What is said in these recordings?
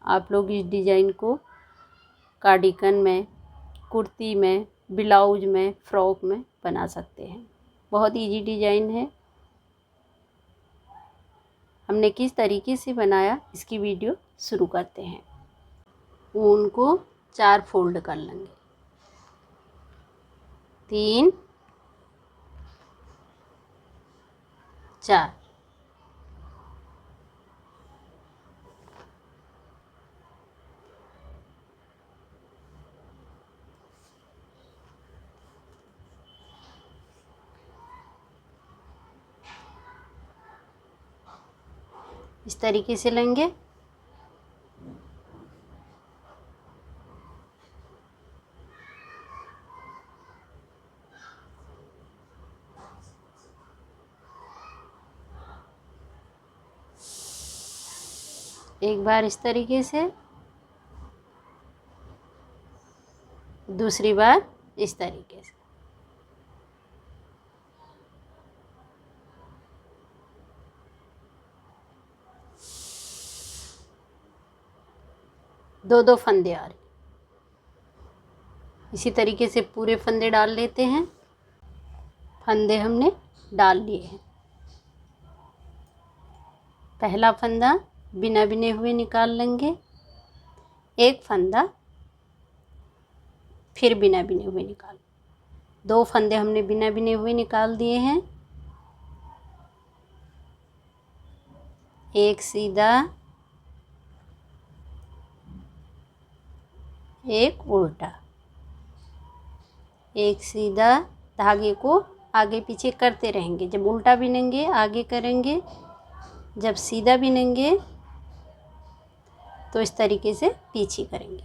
आप लोग इस डिज़ाइन को कार्डिगन में, कुर्ती में, ब्लाउज में, फ्रॉक में बना सकते हैं। बहुत इजी डिज़ाइन है। हमने किस तरीके से बनाया इसकी वीडियो शुरू करते हैं। ऊन को 4 फोल्ड कर लेंगे, 3, 4। इस तरीके से लेंगे। एक बार इस तरीके से, दूसरी बार इस तरीके से। दो फंदे आ रहे। इसी तरीके से पूरे फंदे डाल लेते हैं। फंदे हमने डाल लिए हैं। पहला फंदा बिना बिने हुए निकाल लेंगे, एक फंदा फिर बिना बिने हुए निकाल। 2 फंदे हमने बिना बिने हुए निकाल दिए हैं। एक सीधा, एक उल्टा, एक सीधा। धागे को आगे पीछे करते रहेंगे। जब उल्टा बिनेंगे आगे करेंगे, जब सीधा बिनेंगे तो इस तरीके से पीछे करेंगे।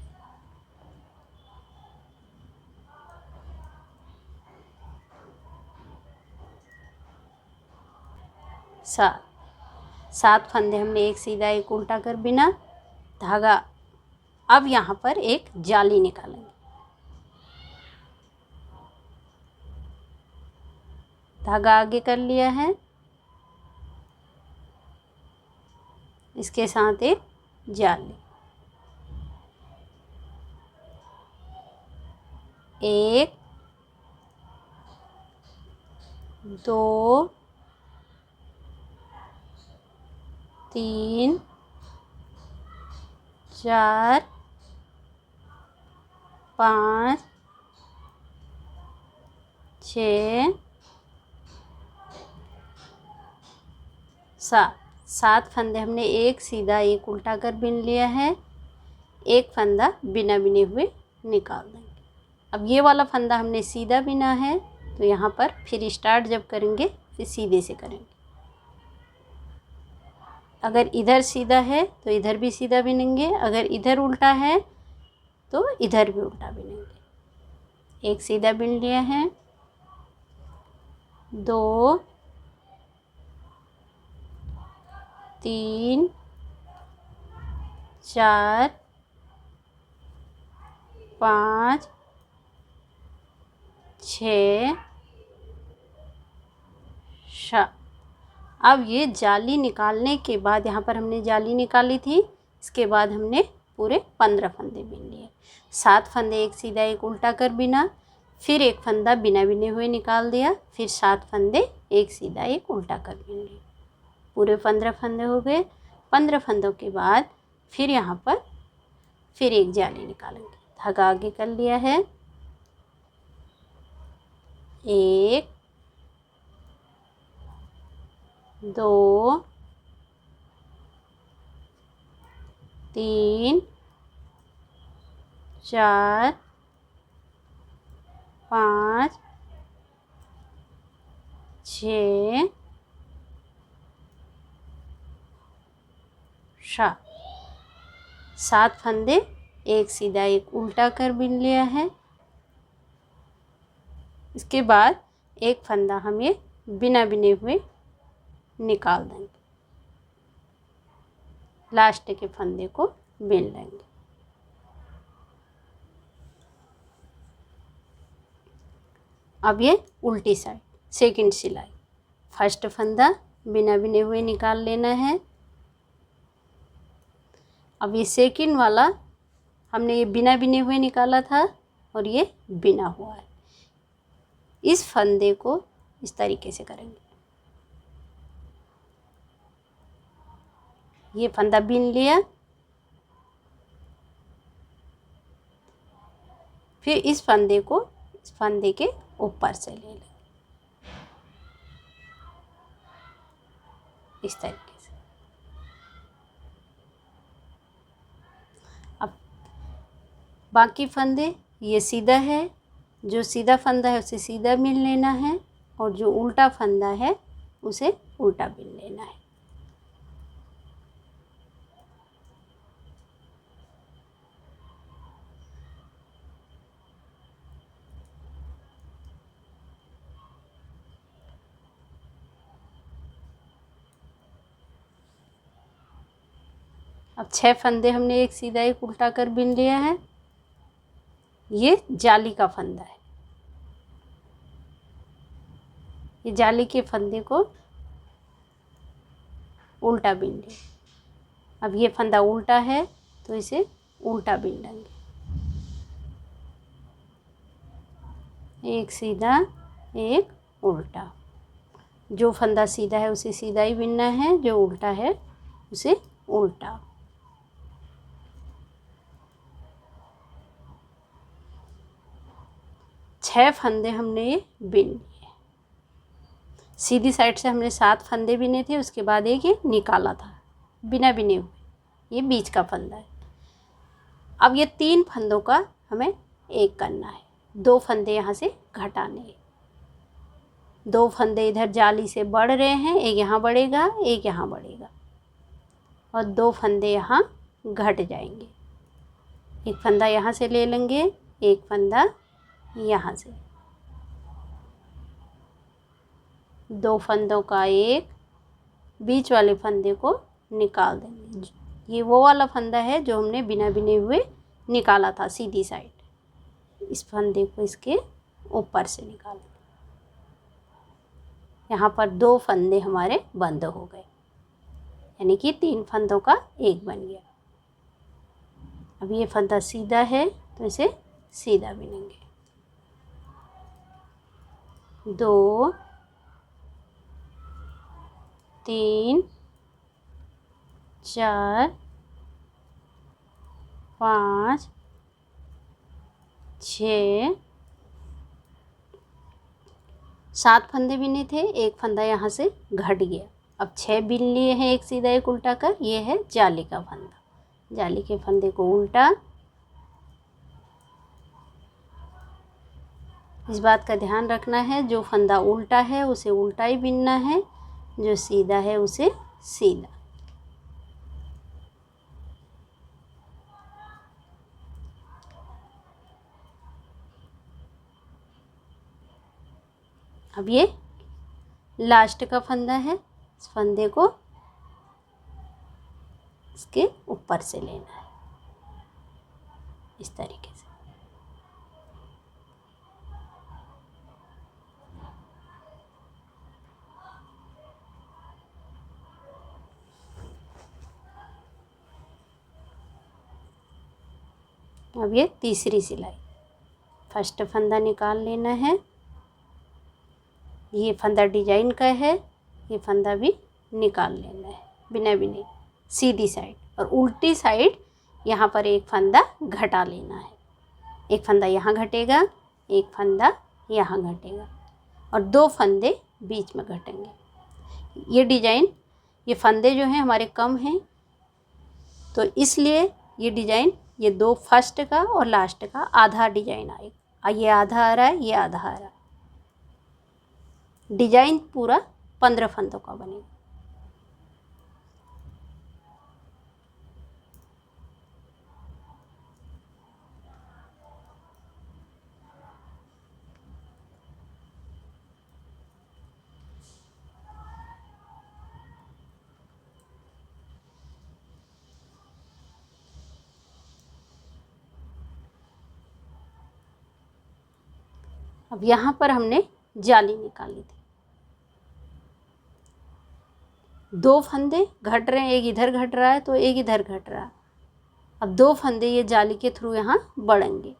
सात फंदे हमने एक सीधा एक उल्टा कर बिना धागा। अब यहाँ पर एक जाली निकालेंगे। धागा आगे कर लिया है, इसके साथ एक जाली। 1, 2, 3, 4, 5, 6, 7 फंदे हमने एक सीधा एक उल्टा कर बिन लिया है। एक फंदा बिना बिने हुए निकाल देंगे। अब ये वाला फंदा हमने सीधा बिना है, तो यहाँ पर फिर स्टार्ट जब करेंगे फिर सीधे से करेंगे। अगर इधर सीधा है तो इधर भी सीधा बिनेंगे, अगर इधर उल्टा है तो इधर भी उल्टा बिनेंगे। एक सीधा बिन लिया है, 2, 3, 4, 5, 6, 7। अब ये जाली निकालने के बाद, यहाँ पर हमने जाली निकाली थी, इसके बाद हमने पूरे 15 फंदे बिन लिए। 7 फंदे एक सीधा एक उल्टा कर बिना, फिर एक फंदा बिना बिने हुए निकाल दिया, फिर 7 फंदे एक सीधा एक उल्टा कर बिन लिए। पूरे 15 फंदे हो गए। 15 फंदों के बाद फिर यहाँ पर फिर एक जाली निकालेंगे। धागा आगे कर लिया है, 1, 2, 3, 4, 5, 6, 7 फंदे एक सीधा एक उल्टा कर बिन लिया है। इसके बाद एक फंदा हम ये बिना बिने हुए निकाल देंगे। लास्ट के फंदे को बिन लेंगे। अब ये उल्टी साइड सेकंड सिलाई। फर्स्ट फंदा बिना बिने हुए निकाल लेना है। अब ये सेकंड वाला हमने ये बिना बिने हुए निकाला था और ये बिना हुआ है। इस फंदे को इस तरीके से करेंगे। ये फंदा बिन लिया, फिर इस फंदे को इस फंदे के ऊपर से ले लें इस तरीके से। अब बाकी फंदे, ये सीधा है, जो सीधा फंदा है उसे सीधा बिन लेना है और जो उल्टा फंदा है उसे उल्टा बिन लेना है। अब 6 फंदे हमने एक सीधा एक उल्टा कर बिन लिया है। ये जाली का फंदा है। ये जाली के फंदे को उल्टा बिन लिया। अब ये फंदा उल्टा है तो इसे उल्टा बिन लेंगे। एक सीधा एक उल्टा। जो फंदा सीधा है उसे सीधा ही बिनना है, जो उल्टा है उसे उल्टा। छह फंदे हमने ये बिन लिए। सीधी साइड से हमने 7 फंदे बिने थे, उसके बाद एक ये निकाला था बिना बिने हुए, ये बीच का फंदा है। अब ये 3 फंदों का हमें एक करना है। 2 फंदे यहाँ से घटाने हैं। 2 फंदे इधर जाली से बढ़ रहे हैं, एक यहाँ बढ़ेगा एक यहाँ बढ़ेगा और 2 फंदे यहाँ घट जाएंगे। एक फंदा यहाँ से ले लेंगे, एक फंदा यहाँ से। 2 फंदों का एक, बीच वाले फंदे को निकाल देंगे। ये वो वाला फंदा है जो हमने बिना बिने हुए निकाला था सीधी साइड। इस फंदे को इसके ऊपर से निकालेंगे। यहाँ पर 2 फंदे हमारे बंद हो गए, यानी कि 3 फंदों का एक बन गया। अब ये फंदा सीधा है तो इसे सीधा बिनेंगे। 2 3 4 5 6 7 फंदे बिने थे, एक फंदा यहाँ से घट गया। अब 6 बिन लिए हैं एक सीधा एक उल्टा कर। ये है जाली का फंदा। जाली के फंदे को उल्टा। इस बात का ध्यान रखना है, जो फंदा उल्टा है उसे उल्टा ही बिनना है, जो सीधा है उसे सीधा। अब ये लास्ट का फंदा है, इस फंदे को इसके ऊपर से लेना है इस तरीके से। अब ये तीसरी सिलाई। फर्स्ट फंदा निकाल लेना है। ये फंदा डिजाइन का है, ये फंदा भी निकाल लेना है बिना बिने सीधी साइड, और उल्टी साइड यहाँ पर एक फंदा घटा लेना है। एक फंदा यहाँ घटेगा, एक फंदा यहाँ घटेगा और 2 फंदे बीच में घटेंगे। ये डिजाइन, ये फंदे जो हैं हमारे कम हैं, तो इसलिए ये डिजाइन, ये 2 फर्स्ट का और लास्ट का आधा डिजाइन आएगा। ये आधा आ रहा है, ये आधा आ रहा है। डिजाइन पूरा 15 फंदों का बनेगा। अब यहाँ पर हमने जाली निकाली थी। 2 फंदे घट रहे हैं, एक इधर घट रहा है तो एक इधर घट रहा है, अब 2 फंदे ये जाली के थ्रू यहाँ बढ़ेंगे।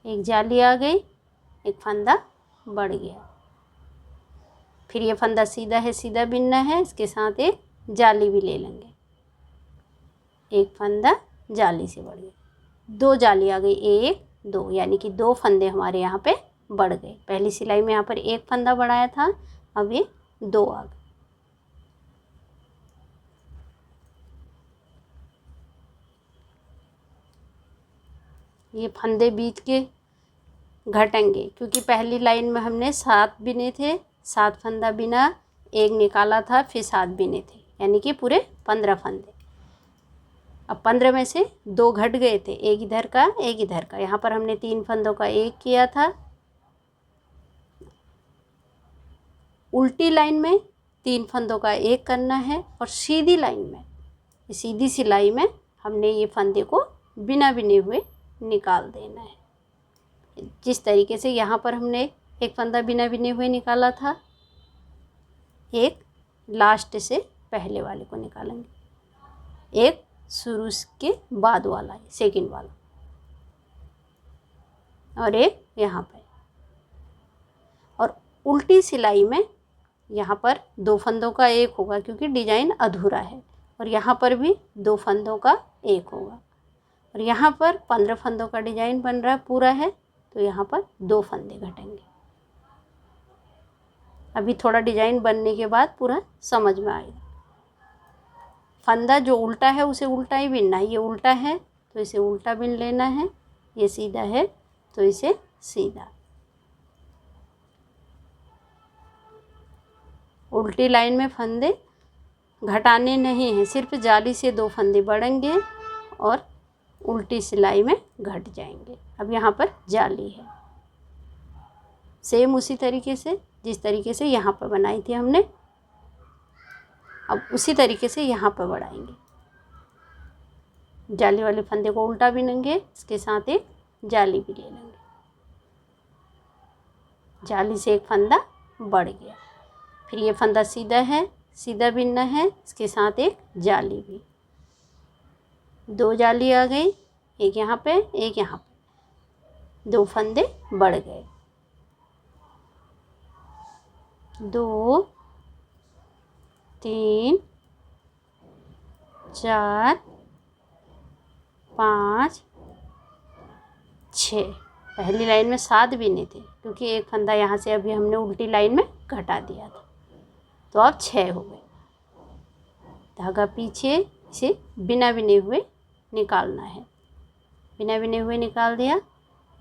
एक जाली आ गई, एक फंदा बढ़ गया। फिर ये फंदा सीधा है, सीधा बिनना है, इसके साथ एक जाली भी ले लेंगे। एक फंदा जाली से बढ़ गया, 2 जाली आ गई, 1 2, यानी कि 2 फंदे हमारे यहाँ पे बढ़ गए। पहली सिलाई में यहाँ पर एक फंदा बढ़ाया था, अब ये 2 आ गए। ये फंदे बीच के घटेंगे क्योंकि पहली लाइन में हमने 7 बिने थे, 7 फंदा बिना, एक निकाला था, फिर 7 बिने थे, यानी कि पूरे 15 फंदे। अब 15 में से 2 घट गए थे, एक इधर का एक इधर का। यहाँ पर हमने 3 फंदों का एक किया था। उल्टी लाइन में 3 फंदों का एक करना है और सीधी लाइन में, सीधी सिलाई में हमने ये फंदे को बिना बिने हुए निकाल देना है। जिस तरीके से यहाँ पर हमने एक फंदा बिना बिने हुए निकाला था, एक लास्ट से पहले वाले को निकालेंगे, एक शुरू के बाद वाला है, सेकंड वाला, और एक यहाँ पे। और उल्टी सिलाई में यहाँ पर 2 फंदों का एक होगा क्योंकि डिजाइन अधूरा है, और यहाँ पर भी 2 फंदों का एक होगा, और यहाँ पर 15 फंदों का डिजाइन बन रहा है, पूरा है, तो यहाँ पर 2 फंदे घटेंगे। अभी थोड़ा डिजाइन बनने के बाद पूरा समझ में आएगा। फंदा जो उल्टा है उसे उल्टा ही बिनना है। ये उल्टा है तो इसे उल्टा बिन लेना है, ये सीधा है तो इसे सीधा। उल्टी लाइन में फंदे घटाने नहीं हैं, सिर्फ जाली से 2 फंदे बढ़ेंगे और उल्टी सिलाई में घट जाएंगे। अब यहाँ पर जाली है, सेम उसी तरीके से जिस तरीके से यहाँ पर बनाई थी हमने, अब उसी तरीके से यहाँ पर बढ़ाएंगे। जाली वाले फंदे को उल्टा बिनेंगे, इसके साथ एक जाली भी ले लेंगे। जाली से एक फंदा बढ़ गया, फिर ये फंदा सीधा है, सीधा बिनना है, इसके साथ एक जाली भी। 2 जाली आ गई, एक यहाँ पे एक यहाँ पे, 2 फंदे बढ़ गए। 2 3 4 5 6। पहली लाइन में 7 बिने थे क्योंकि एक फंदा यहाँ से अभी हमने उल्टी लाइन में घटा दिया था, तो अब 6 हो गए। धागा पीछे इसे बिना बिने हुए निकालना है, बिना बिने हुए निकाल दिया।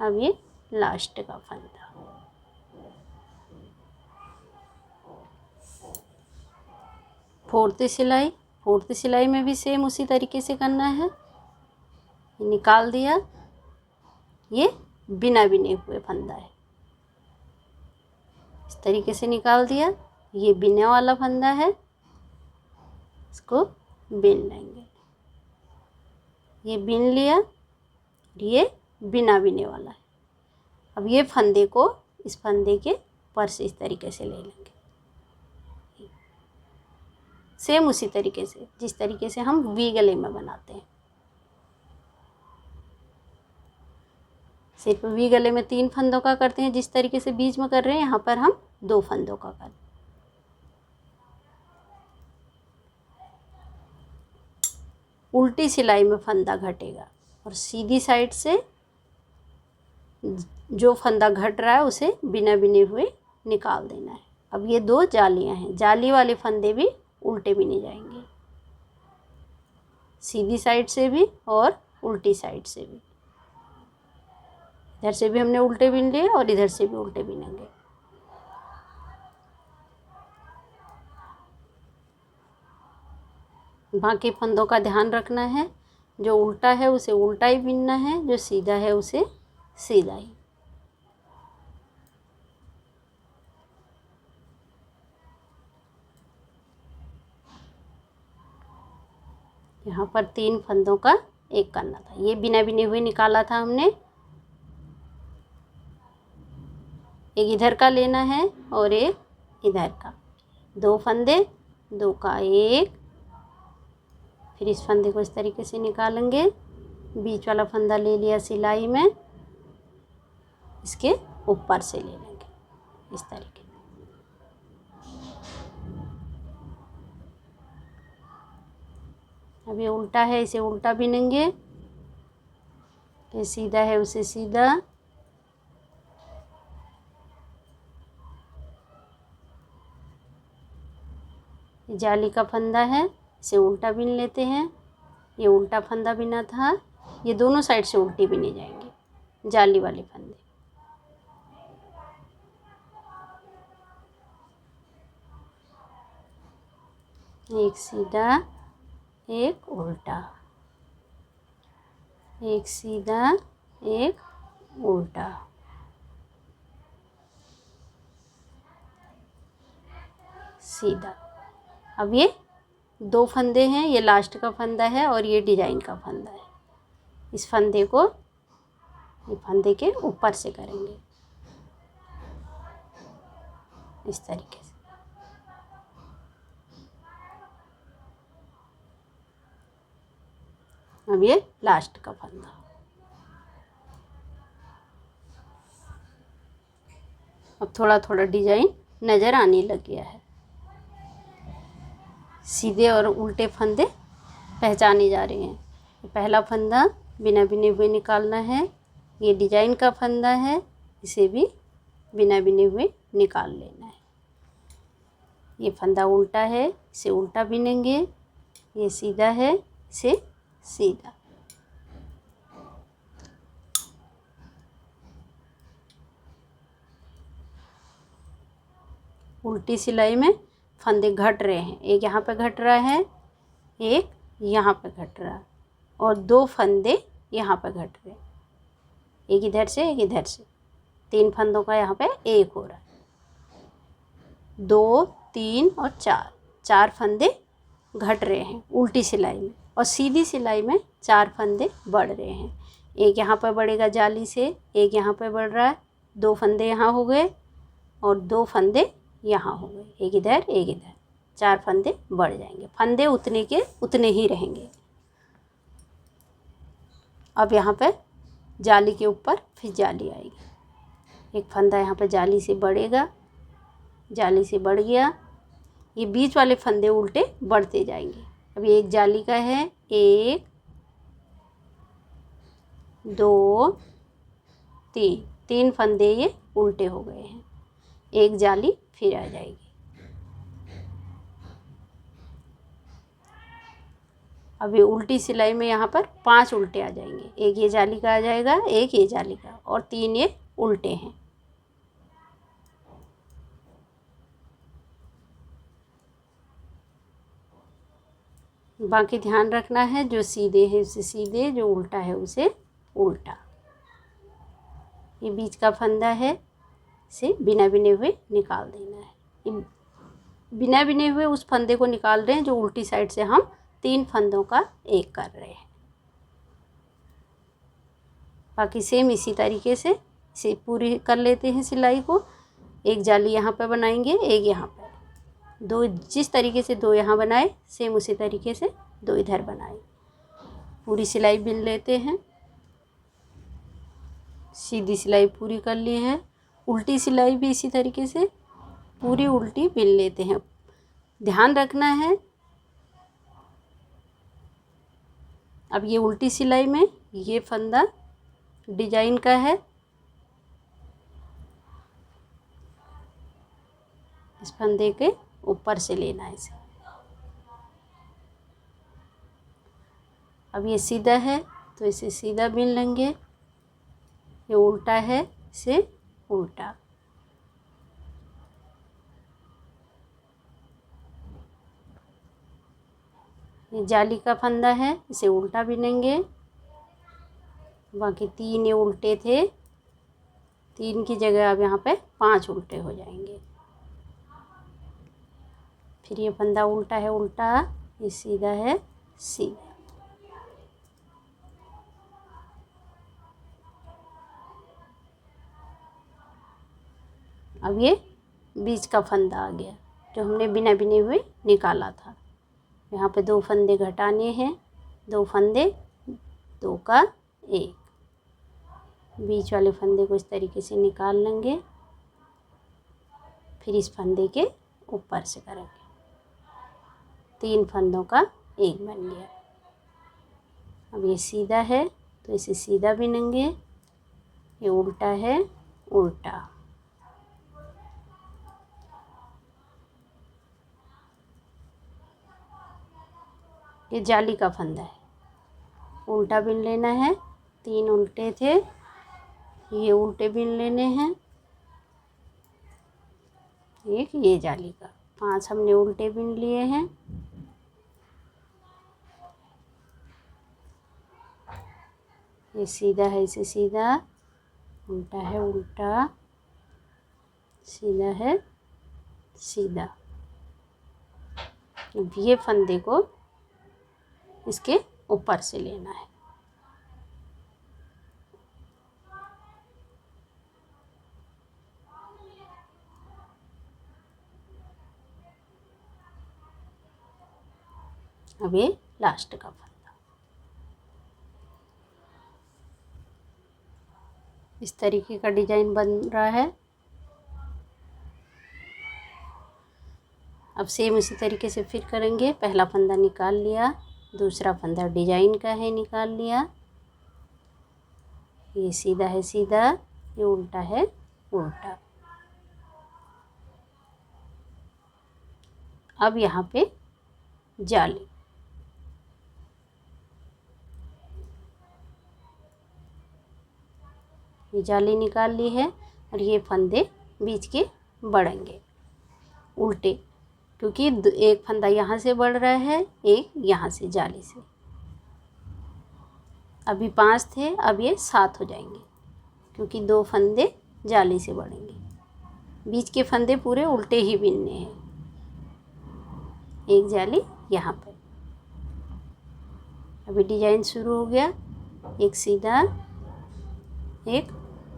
अब ये लास्ट का फंदा, फोर्थ सिलाई में भी सेम उसी तरीके से करना है। निकाल दिया, ये बिना बिने हुए फंदा है, इस तरीके से निकाल दिया। ये बिना वाला फंदा है, इसको बिन लेंगे। ये बिन लिया, ये बिना बिने वाला है। अब ये फंदे को इस फंदे के पर से इस तरीके से ले लेंगे, सेम उसी तरीके से जिस तरीके से हम वी गले में बनाते हैं। सिर्फ वी गले में 3 फंदों का करते हैं, जिस तरीके से बीच में कर रहे हैं, यहाँ पर हम 2 फंदों का करते हैं। उल्टी सिलाई में फंदा घटेगा और सीधी साइड से जो फंदा घट रहा है उसे बिना बिने हुए निकाल देना है। अब ये 2 जालियां हैं, जाली वाले फंदे भी उल्टे बिने जाएंगे, सीधी साइड से भी और उल्टी साइड से भी। इधर से भी हमने उल्टे बिन लिए और इधर से भी उल्टे बिनेंगे। बाकी फंदों का ध्यान रखना है, जो उल्टा है उसे उल्टा ही बिनना है, जो सीधा है उसे सीधा ही। यहाँ पर 3 फंदों का एक करना था, ये बिना बिने हुए निकाला था हमने। एक इधर का लेना है और एक इधर का, 2 फंदे, 2 का 1, फिर इस फंदे को इस तरीके से निकालेंगे, बीच वाला फंदा ले लिया सिलाई में, इसके ऊपर से ले लेंगे इस तरीके से। अब ये उल्टा है, इसे उल्टा बिनेंगे, ये सीधा है उसे सीधा, ये जाली का फंदा है, इसे उल्टा बिन लेते हैं, ये उल्टा फंदा बिना था, ये दोनों साइड से उल्टी बिने जाएंगे जाली वाले फंदे। एक सीधा, एक उल्टा, एक सीधा, एक उल्टा, सीधा। अब ये 2 फंदे हैं, ये लास्ट का फंदा है और ये डिजाइन का फंदा है। इस फंदे को ये फंदे के ऊपर से करेंगे इस तरीके से। अब ये लास्ट का फंदा, अब थोड़ा थोड़ा डिजाइन नज़र आने लग गया है, सीधे और उल्टे फंदे पहचाने जा रहे हैं। पहला फंदा बिना बिने हुए निकालना है, ये डिजाइन का फंदा है, इसे भी बिना बिने हुए निकाल लेना है। ये फंदा उल्टा है, इसे उल्टा बिनेंगे, ये सीधा है, इसे सीधा। उल्टी सिलाई में फंदे घट रहे हैं, एक यहाँ पे घट रहा है, एक यहाँ पे घट रहा है, और 2 फंदे यहाँ पे घट रहे हैं, एक इधर से एक इधर से, 3 फंदों का यहाँ पे एक हो रहा है, 2, 3 और 4 फंदे घट रहे हैं उल्टी सिलाई में, और सीधी सिलाई में 4 फंदे बढ़ रहे हैं। एक यहाँ पर बढ़ेगा जाली से, एक यहाँ पर बढ़ रहा है, 2 फंदे यहाँ हो गए और 2 फंदे यहाँ हो गए, एक इधर एक इधर, 4 फंदे बढ़ जाएंगे, फंदे उतने के उतने ही रहेंगे। अब यहाँ पे जाली के ऊपर फिर जाली आएगी, एक फंदा यहाँ पे जाली से बढ़ेगा, जाली से बढ़ गया, ये बीच वाले फंदे उल्टे बढ़ते जाएंगे। अब ये एक जाली का है, 1, 2, 3 फंदे ये उल्टे हो गए हैं, एक जाली फिर आ जाएगी। अब ये उल्टी सिलाई में यहाँ पर 5 उल्टे आ जाएंगे, एक ये जाली का आ जाएगा, एक ये जाली का, और 3 ये उल्टे हैं। बाकी ध्यान रखना है, जो सीधे है उसे सीधे, जो उल्टा है उसे उल्टा। ये बीच का फंदा है, इसे बिना बिने हुए निकाल देना है। ये बिना बिने हुए उस फंदे को निकाल रहे हैं जो उल्टी साइड से हम 3 फंदों का एक कर रहे हैं। बाकी सेम इसी तरीके से इसे पूरी कर लेते हैं सिलाई को। एक जाली यहाँ पे बनाएंगे, एक यहाँ पे, 2 जिस तरीके से 2 यहाँ बनाए सेम उसी तरीके से 2 इधर बनाए। पूरी सिलाई बिन लेते हैं, सीधी सिलाई पूरी कर ली है, उल्टी सिलाई भी इसी तरीके से पूरी उल्टी बिन लेते हैं। ध्यान रखना है, अब ये उल्टी सिलाई में ये फंदा डिजाइन का है, इस फंदे के ऊपर से लेना है इसे। अब ये सीधा है तो इसे सीधा बिन लेंगे, ये उल्टा है इसे उल्टा। ये जाली का फंदा है, इसे उल्टा बिनेंगे। बाकी 3 ये उल्टे थे, 3 की जगह अब यहाँ पे 5 उल्टे हो जाएंगे। फिर ये फंदा उल्टा है उल्टा, ये सीधा है सीधा। अब ये बीच का फंदा आ गया, जो हमने बिना बिने हुए निकाला था। यहाँ पे 2 फंदे घटाने हैं, 2 फंदे, 2 का 1, बीच वाले फंदे को इस तरीके से निकाल लेंगे, फिर इस फंदे के ऊपर से करेंगे। 3 फंदों का 1 बन गया। अब ये सीधा है तो इसे सीधा बिनेंगे, ये उल्टा है, उल्टा। ये जाली का फंदा है, उल्टा बिन लेना है। 3 उल्टे थे, ये उल्टे बिन लेने हैं, एक ये जाली का। 5 हमने उल्टे बिन लिए हैं। ये सीधा है, इसे सीधा, उल्टा है, उल्टा, सीधा है, सीधा। अब ये फंदे को इसके ऊपर से लेना है। अब ये लास्ट का फंदा। इस तरीके का डिजाइन बन रहा है। अब सेम उसी तरीके से फिर करेंगे। पहला फंदा निकाल लिया, दूसरा फंदा डिजाइन का है, निकाल लिया। ये सीधा है, सीधा, ये उल्टा है, उल्टा। अब यहाँ पे जाली, ये जाली निकाल ली है और ये फंदे बीच के बढ़ेंगे उल्टे, क्योंकि एक फंदा यहाँ से बढ़ रहा है, एक यहाँ से जाली से। अभी 5 थे, अब ये 7 हो जाएंगे, क्योंकि 2 फंदे जाली से बढ़ेंगे। बीच के फंदे पूरे उल्टे ही बिनने हैं। एक जाली यहाँ पे। अभी डिजाइन शुरू हो गया। एक सीधा, एक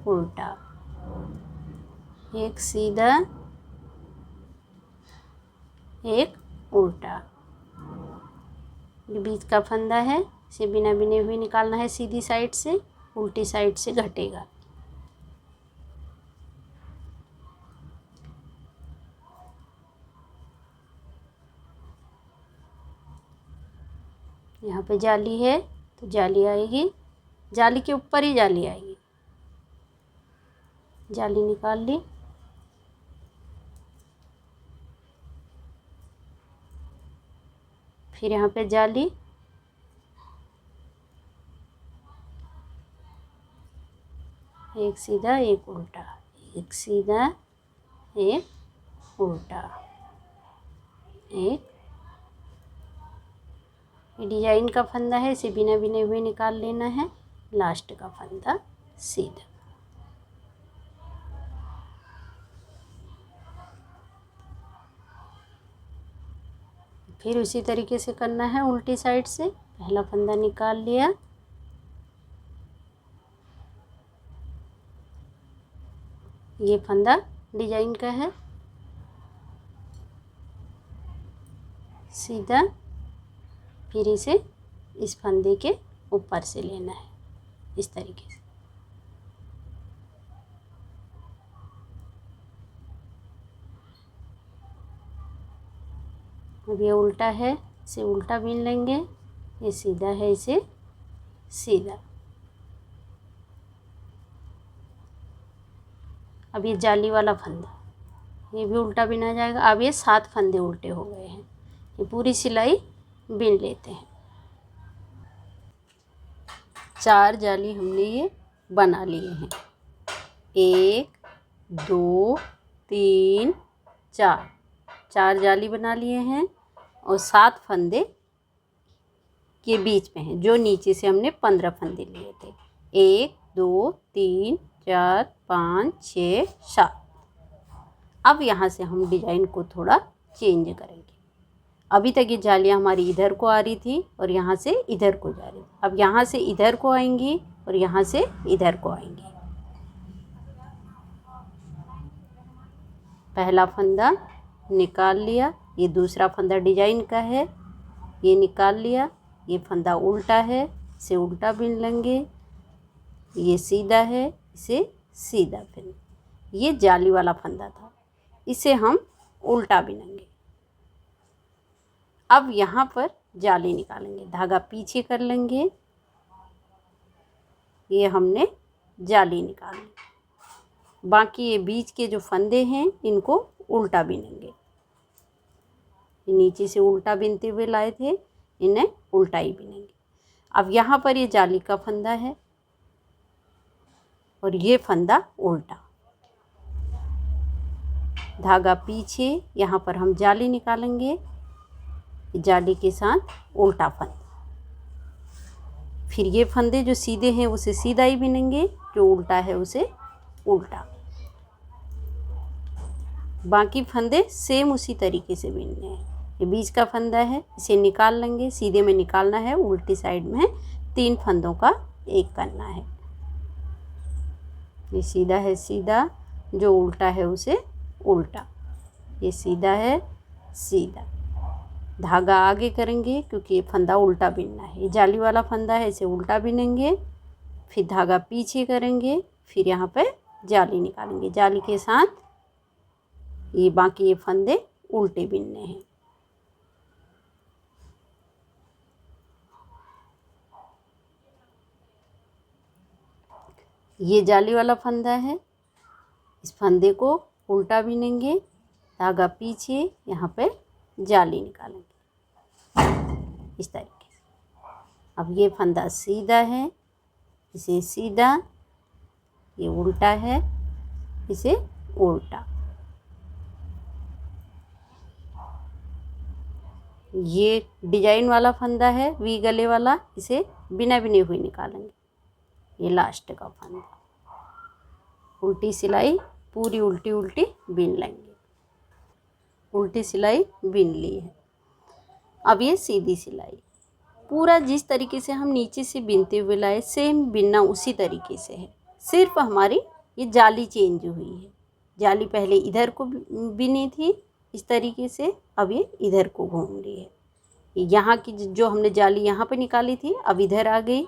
उल्टा, एक सीधा, एक उल्टा। ये बीच का फंदा है, इसे बिना बिने हुए निकालना है सीधी साइड से, उल्टी साइड से घटेगा। यहाँ पे जाली है तो जाली आएगी, जाली के ऊपर ही जाली आएगी। जाली निकाल ली, फिर यहाँ पे जाली, एक सीधा, एक उल्टा, एक सीधा, एक उल्टा, एक। ये डिजाइन का फंदा है, इसे बिना बिने हुए निकाल लेना है। लास्ट का फंदा सीधा। फिर उसी तरीके से करना है उल्टी साइड से। पहला फंदा निकाल लिया, ये फंदा डिजाइन का है, सीधा, फिर इसे इस फंदे के ऊपर से लेना है इस तरीके से। अब ये उल्टा है, इसे उल्टा बीन लेंगे। ये सीधा है, इसे सीधा। अब ये जाली वाला फंदा, ये भी उल्टा बिना जाएगा। अब ये 7 फंदे उल्टे हो गए हैं। ये पूरी सिलाई बिन लेते हैं। 4 जाली हमने ये बना लिए हैं। 1 2 3 4, 4 जाली बना लिए हैं और 7 फंदे के बीच में हैं, जो नीचे से हमने 15 फंदे लिए थे। 1 2 3 4 5 6 7। अब यहाँ से हम डिजाइन को थोड़ा चेंज करेंगे। अभी तक ये जालियाँ हमारी इधर को आ रही थी और यहाँ से इधर को जा रही थी। अब यहाँ से इधर को आएंगी और यहाँ से इधर को आएंगी। पहला फंदा, निकाल लिया। ये दूसरा फंदा डिजाइन का है, ये निकाल लिया। ये फंदा उल्टा है, इसे उल्टा बिन लेंगे। ये सीधा है, इसे सीधा बिन। ये जाली वाला फंदा था, इसे हम उल्टा बिनेंगे। अब यहाँ पर जाली निकालेंगे, धागा पीछे कर लेंगे। ये हमने जाली निकाल ली। बाकी ये बीच के जो फंदे हैं इनको उल्टा बिनेंगे। नीचे से उल्टा बिनते हुए लाए थे, इन्हें उल्टा ही बिनेंगे। अब यहाँ पर ये जाली का फंदा है और ये फंदा उल्टा, धागा पीछे। यहाँ पर हम जाली निकालेंगे, जाली के साथ उल्टा फंदा। फिर ये फंदे जो सीधे हैं उसे सीधा ही बिनेंगे, जो उल्टा है उसे उल्टा। बाकी फंदे सेम उसी तरीके से बिनने हैं। ये बीच का फंदा है, इसे निकाल लेंगे। सीधे में निकालना है, उल्टी साइड में 3 फंदों का एक करना है। ये सीधा है सीधा, जो उल्टा है उसे उल्टा। ये सीधा है सीधा, धागा आगे करेंगे क्योंकि ये फंदा उल्टा बिनना है। ये जाली वाला फंदा है, इसे उल्टा बिनेंगे। फिर धागा पीछे करेंगे, फिर यहाँ पे जाली निकालेंगे। जाली के साथ ये बाकी ये फंदे उल्टे बिनने हैं। ये जाली वाला फंदा है, इस फंदे को उल्टा बिनेंगे, धागा पीछे, यहाँ पे जाली निकालेंगे इस तरीके से। अब ये फंदा सीधा है, इसे सीधा, ये उल्टा है, इसे उल्टा। ये डिजाइन वाला फंदा है, वी गले वाला, इसे बिना बिने हुए निकालेंगे। ये लास्ट का फंदा, उल्टी सिलाई पूरी उल्टी उल्टी बिन लेंगे। उल्टी सिलाई बिन ली है। अब ये सीधी सिलाई, पूरा जिस तरीके से हम नीचे से बिनते हुए लाए सेम बिनना उसी तरीके से है। सिर्फ हमारी ये जाली चेंज हुई है। जाली पहले इधर को बिनी थी इस तरीके से, अब ये इधर को घूम रही है। यहाँ की जो हमने जाली यहाँ पे निकाली थी अब इधर आ गई,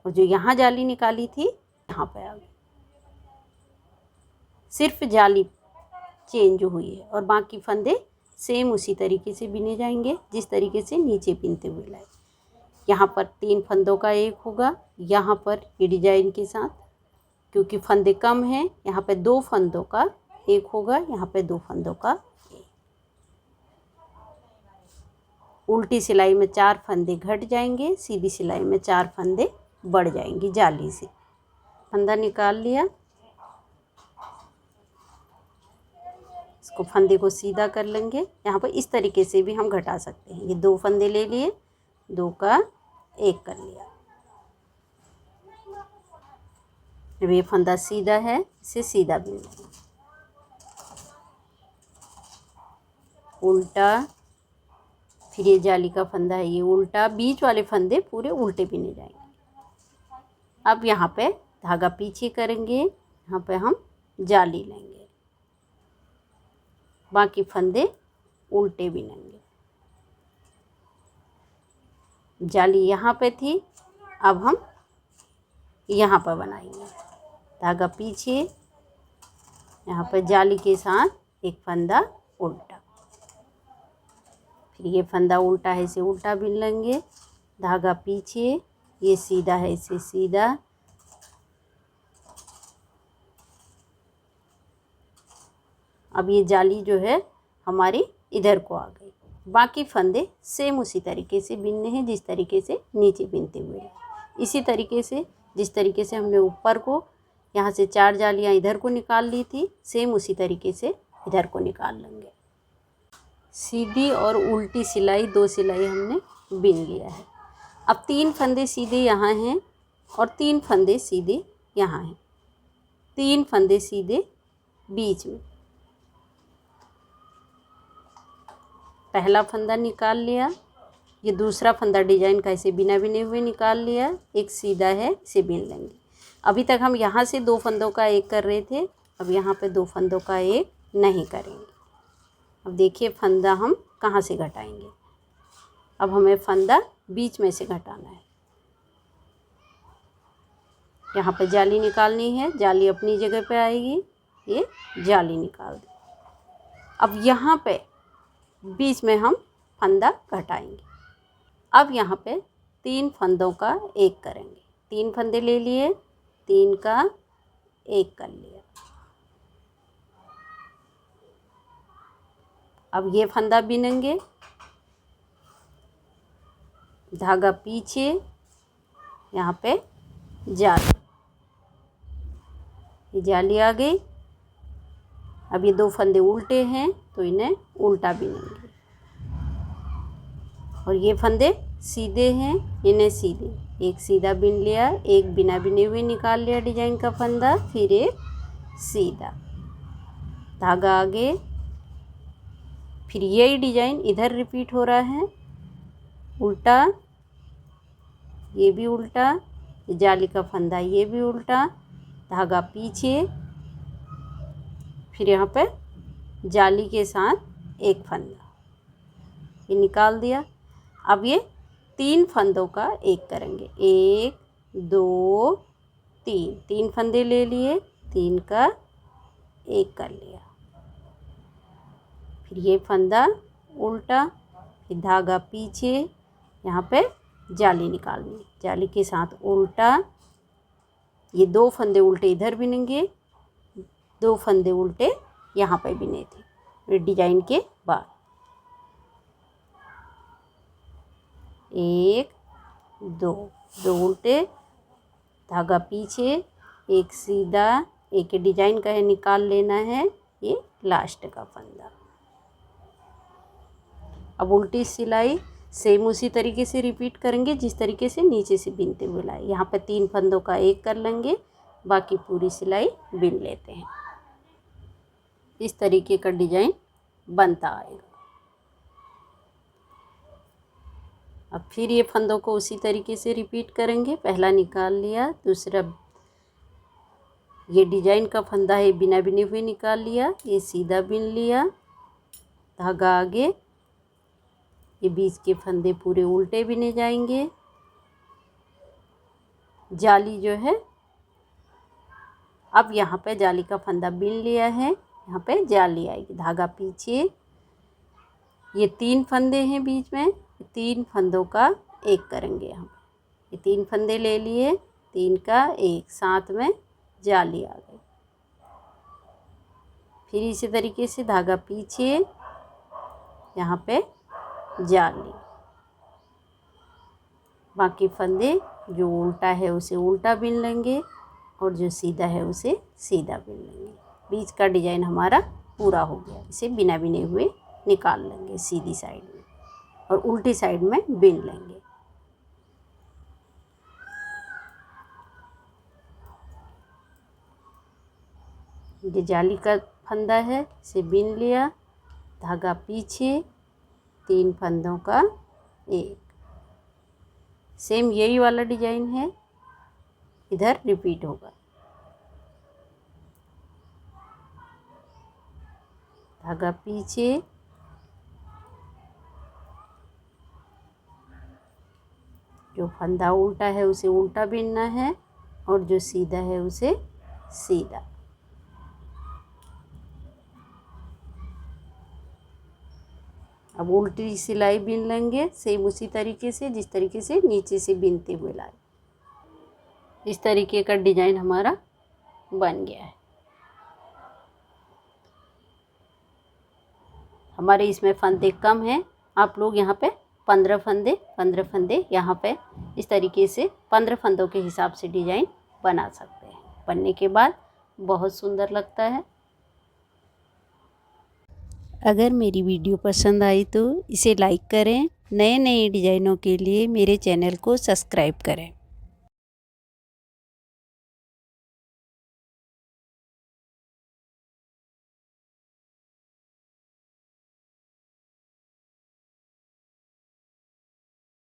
और जो यहाँ जाली निकाली थी यहाँ पे आ गई। सिर्फ जाली चेंज हुई है और बाकी फंदे सेम उसी तरीके से बिने जाएंगे जिस तरीके से नीचे बिनते हुए लाए। यहाँ पर 3 फंदों का एक होगा, यहाँ पर ये डिजाइन के साथ, क्योंकि फंदे कम हैं यहाँ पे 2 फंदों का एक होगा, यहाँ पे 2 फंदों का एक। उल्टी सिलाई में 4 फंदे घट जाएंगे, सीधी सिलाई में 4 फंदे बढ़ जाएंगी जाली से। फंदा निकाल लिया, इसको फंदे को सीधा कर लेंगे। यहाँ पर इस तरीके से भी हम घटा सकते हैं। ये 2 फंदे ले लिए, 2 का 1 कर लिया। अब ये फंदा सीधा है, इसे सीधा बिन लेंगे, उल्टा। फिर ये जाली का फंदा है, ये उल्टा। बीच वाले फंदे पूरे उल्टे बिने जाएंगे। अब यहाँ पे धागा पीछे करेंगे, यहाँ पे हम जाली लेंगे, बाकी फंदे उल्टे बिनेंगे। जाली यहाँ पे थी, अब हम यहाँ पर बनाएंगे। धागा पीछे, यहाँ पर जाली के साथ एक फंदा उल्टा। फिर ये फंदा उल्टा है, इसे उल्टा बिन लेंगे। धागा पीछे, ये सीधा है, इसे सीधा। अब ये जाली जो है हमारी इधर को आ गई। बाकी फंदे सेम उसी तरीके से बिनने हैं जिस तरीके से नीचे बिनते हुए। इसी तरीके से जिस तरीके से हमने ऊपर को यहाँ से 4 जालियाँ इधर को निकाल ली थी, सेम उसी तरीके से इधर को निकाल लेंगे। सीधी और उल्टी सिलाई 2 सिलाई हमने बिन लिया है। अब 3 फंदे सीधे यहाँ हैं और 3 फंदे सीधे यहाँ हैं। 3 फंदे सीधे बीच में। पहला फंदा निकाल लिया, ये दूसरा फंदा डिजाइन का इसे बिना बिने हुए निकाल लिया। एक सीधा है, इसे बिन लेंगे। अभी तक हम यहाँ से 2 फंदों का एक कर रहे थे, अब यहाँ पे 2 फंदों का एक नहीं करेंगे। अब देखिए फंदा हम कहाँ से घटाएंगे। अब हमें फंदा बीच में से घटाना है। यहाँ पे जाली निकालनी है, जाली अपनी जगह पे आएगी, ये जाली निकाल दी। अब यहाँ पे बीच में हम फंदा घटाएंगे। अब यहाँ पे 3 फंदों का एक करेंगे। 3 फंदे ले लिए, 3 का एक कर लिया। अब ये फंदा बिनेंगे, धागा पीछे, यहाँ पे जाली, ये जाली आ गई। अब ये 2 फंदे उल्टे हैं तो इन्हें उल्टा बिनेंगे, और ये फंदे सीधे हैं, इन्हें सीधे, एक सीधा बिन लिया, एक बिना बिने हुए निकाल लिया डिजाइन का फंदा, फिर एक सीधा, धागा आगे, फिर यही डिजाइन इधर रिपीट हो रहा है, उल्टा, ये भी उल्टा, जाली का फंदा ये भी उल्टा, धागा पीछे, फिर यहाँ पे जाली के साथ एक फंदा, ये निकाल दिया। अब ये 3 फंदों का एक करेंगे, 1 2 3, 3 फंदे ले लिए, 3 का एक कर लिया, फिर ये फंदा उल्टा, फिर धागा पीछे, यहाँ पे जाली निकालनी, जाली के साथ उल्टा, ये 2 फंदे उल्टे इधर बिनेंगे, 2 फंदे उल्टे यहाँ पे बिने थे डिजाइन के बाद, 1 2 2 उल्टे, धागा पीछे, एक सीधा, एक डिजाइन का है निकाल लेना है, ये लास्ट का फंदा। अब उल्टी सिलाई सेम उसी तरीके से रिपीट करेंगे जिस तरीके से नीचे से बिनते हुए लाए। यहाँ पे 3 फंदों का एक कर लेंगे, बाकी पूरी सिलाई बिन लेते हैं। इस तरीके का डिजाइन बनता आएगा। अब फिर ये फंदों को उसी तरीके से रिपीट करेंगे। पहला निकाल लिया, दूसरा ये डिजाइन का फंदा है बिना बिने हुए निकाल लिया, ये सीधा बिन लिया, धागा आगे, ये बीच के फंदे पूरे उल्टे बिने जाएंगे, जाली जो है, अब यहाँ पे जाली का फंदा बिन लिया है, यहाँ पे जाली आएगी, धागा पीछे, ये 3 फंदे हैं बीच में, 3 फंदों का एक करेंगे। यहाँ ये 3 फंदे ले लिए, 3 का एक, साथ में जाली आ गई, फिर इसी तरीके से धागा पीछे, यहाँ पे जाली, बाकी फंदे जो उल्टा है उसे उल्टा बिन लेंगे और जो सीधा है उसे सीधा बिन लेंगे। बीच का डिजाइन हमारा पूरा हो गया। इसे बिना बिने हुए निकाल लेंगे सीधी साइड में और उल्टी साइड में बिन लेंगे। ये जाली का फंदा है, इसे बिन लिया, धागा पीछे, 3 फंदों का एक, सेम यही वाला डिजाइन है, इधर रिपीट होगा, धागा पीछे, जो फंदा उल्टा है उसे उल्टा बिनना है और जो सीधा है उसे सीधा। अब उल्टी सिलाई बिन लेंगे सेम उसी तरीके से जिस तरीके से नीचे से बिनते हुए लाए। इस तरीके का डिजाइन हमारा बन गया है। हमारे इसमें फंदे कम हैं, आप लोग यहाँ पे 15 फंदे यहाँ पे इस तरीके से 15 फंदों के हिसाब से डिजाइन बना सकते हैं। बनने के बाद बहुत सुंदर लगता है। अगर मेरी वीडियो पसंद आई तो इसे लाइक करें। नए नए डिज़ाइनों के लिए मेरे चैनल को सब्सक्राइब करें।